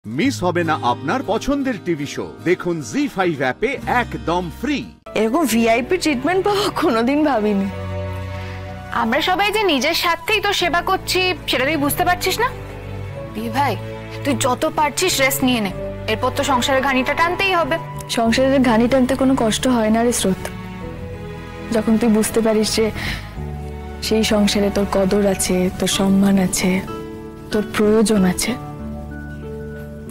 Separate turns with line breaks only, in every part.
Miss হবে না আপনার পছন্দের টিভি শো। দেখুন জি5 অ্যাপে একদম ফ্রি।
এরকম ভিআইপি ট্রিটমেন্ট পাবো কোনোদিন ভাবিনি।
আমরা সবাই যে নিজের স্বার্থেই তো সেবা করছি সেটা তুই বুঝতে পারছিস না? ভাই তুই যত পারছিস রেস্ট নিয়ে নে, এরপর তো সংসারের ঘানিটা টানতেই হবে।
সংসারের ঘানি টানতে কোনো কষ্ট হয় না রে স্রোত। যখন তুই বুঝতে পারিস যে সেই সংসারে তোর কদর আছে, তোর সম্মান আছে, তোর প্রয়োজন আছে,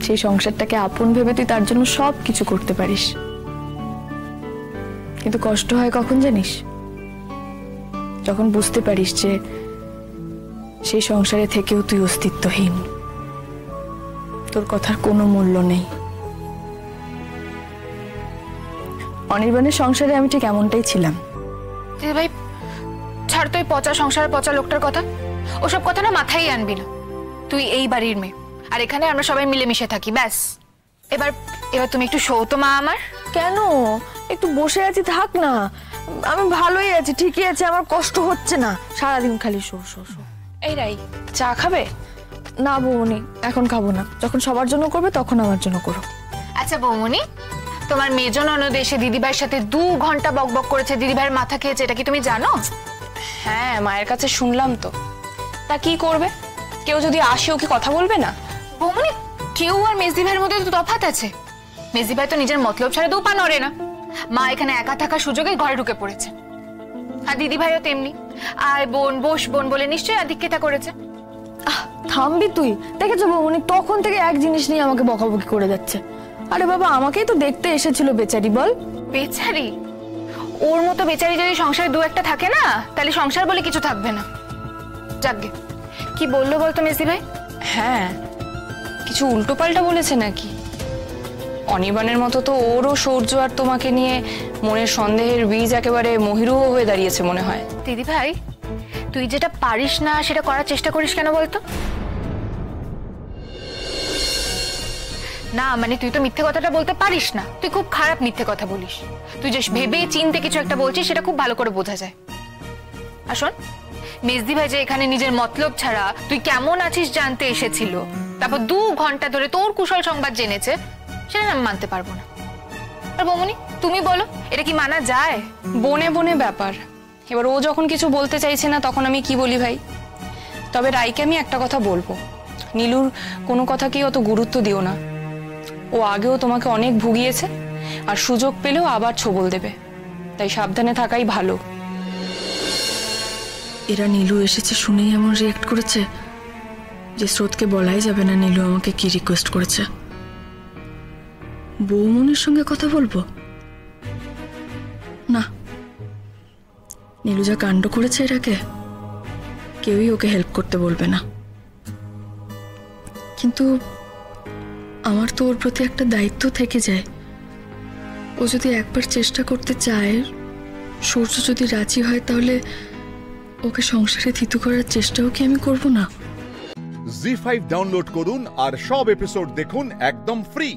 সেই সংসারটাকে আপন ভেবে তুই তার জন্য সব কিছু করতে পারিস। কিন্তু কষ্ট হয় কখন জানিস? যখন বুঝতে পারিস যে সেই সংসারে থেকেও তুই অস্তিত্বহীন, তোর কথার কোনো মূল্য নেই। অনির্বাণের সংসারে আমি ঠিক এমনটাই ছিলাম।
ভাই ছাড় তুই পচা সংসারের পচা লোকটার কথা, ওসব কথা না মাথায় আনবি না। তুই এই বাড়ির মেয়ে, আর এখানে আমরা সবাই মিলেমিশে থাকি, ব্যাস। এবার তুমি একটু শো তো মা আমার।
কেন? একটু বসে আছি, থাক না। আমি ভালোই আছি, ঠিকই আছে, আমার কষ্ট হচ্ছে না। সারাদিন খালি শো শো শো।
এই রাই, চা খাবে?
না বৌমনি, এখন খাবো না। যখন সবার জন্য করবে তখন আমার জন্য করো।
আচ্ছা বৌমনি, তোমার মেজন ননদ এসে দিদিভাইয়ের সাথে 2 ঘন্টা বকবক করেছে, দিদিভাইয়ের মাথা খেয়েছে, এটা কি তুমি জানো?
হ্যাঁ, মায়ের কাছে শুনলাম তো। তা কি করবে? কেউ যদি আসেও কি কথা বলবে না?
বৌমনি, কেউ আর মেজদিভাইয়ের মধ্যে তো তফাৎ আছে। মেজদিভাই তো নিজের মতলব ছাড়া 2 পা নড়ে না। মা এখানে একা থাকার সুযোগে ঘরে ঢুকে পড়েছে, আর দিদিভাইও তেমনি। আয় বোন, বস বোন বলে নিশ্চয়ই আধিক্যতা করেছে।
থামবি তুই? দেখেছো বৌমনি, তখন থেকে এক জিনিস নিয়ে আমাকে বকাবকি করে যাচ্ছে। আরে বাবা, আমাকেই তো দেখতে এসেছিল বেচারি। বল
বেচারি? ওর মতো বেচারি যদি সংসারে 2-1টা থাকে না, তাহলে সংসার বলে কিছু থাকবে না। যাকগে, কি বললো বলতো মেজদিভাই?
হ্যাঁ, কিছু উল্টোপাল্টা বলেছে নাকি? অনির্বাণের মতো তো ওরও সৌর্য আর তোমাকে নিয়ে মনের সন্দেহের বীজ একেবারে মহিরুহ হয়ে দাঁড়িয়েছে মনে হয়।
দিদিভাই, তুই যেটা পারিস না সেটা করার চেষ্টা করিস কেন বলতো? না মানে তুই তো মিথ্যে কথাটা বলতে পারিস না, তুই খুব খারাপ মিথ্যে কথা বলিস। তুই যে ভেবে চিনতে কিছু একটা বলছিস সেটা খুব ভালো করে বোঝা যায়। আর শোন, মেজদিভাই যে এখানে নিজের মতলব ছাড়া তুই কেমন আছিস জানতে এসেছিল, তারপর 2 ঘন্টা ধরে তোর কুশল সংবাদ জেনেছে, সেটা আমি মানতে পারবো না। আর বৌমনি তুমি বলো, এটা কি মানা যায়?
বনে বনে ব্যাপার। এবার ও যখন কিছু বলতে চাইছে না তখন আমি কি বলি ভাই? তবে রাইকে আমি একটা কথা বলবো, নীলুর কোনো কথাকেই অত গুরুত্ব দিও না। ও আগেও তোমাকে অনেক ভুগিয়েছে, আর সুযোগ পেলেও আবার ছোবল দেবে, তাই সাবধানে থাকাই ভালো।
এরা নীলু এসেছে শুনেই এমন রিয়েক্ট করেছে যে স্রোতকে বলাই যাবে না নীলু আমাকে কি রিকোয়েস্ট করেছে। বৌমনির সঙ্গে কথা বলবো না, নীলু যা কাণ্ড করেছে এর আগে কেউই ওকে হেল্প করতে বলবে না। কিন্তু আমার তো ওর প্রতি একটা দায়িত্ব থেকে যায়। ও যদি একবার চেষ্টা করতে চায়, সূর্য যদি রাজি হয়, তাহলে ওকে সংসারে থিতু করার চেষ্টাও কি আমি করব না?
জি5 ডাউনলোড করুন আর সব এপিসোড দেখুন একদম ফ্রি।